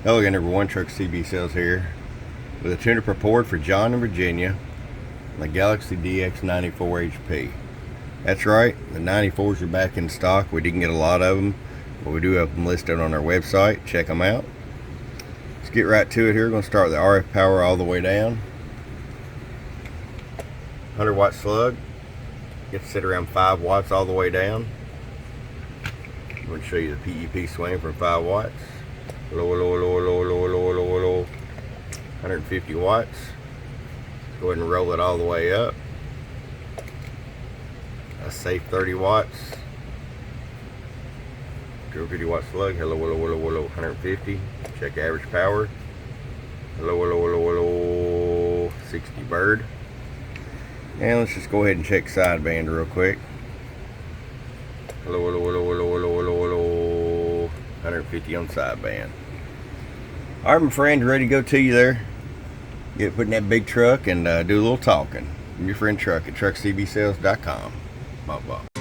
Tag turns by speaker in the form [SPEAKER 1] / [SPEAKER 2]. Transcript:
[SPEAKER 1] Hello again everyone, Truck CB Sales here with a tune-up report for John in Virginia, the Galaxy DX94 HP. That's right, the 94s are back in stock. We didn't get a lot of them, but we do have them listed on our website. Check them out. Let's get right to it here. We're going to start with the RF power all the way down. 100 watt slug. Gets to sit around 5 watts all the way down. I'm going to show you the PEP swing from 5 watts. Low, 150 watts. Go ahead and roll it all the way up. A safe 30 watts. 250 watt slug. Hello, 150. Check average power. Hello, 60 bird. And let's just go ahead and check sideband real quick. Hello, 150 on sideband. Alright, my friend, ready to go to you there. Put in that big truck and do a little talking. I'm your friend Truck at truckcbsales.com. Bye bye.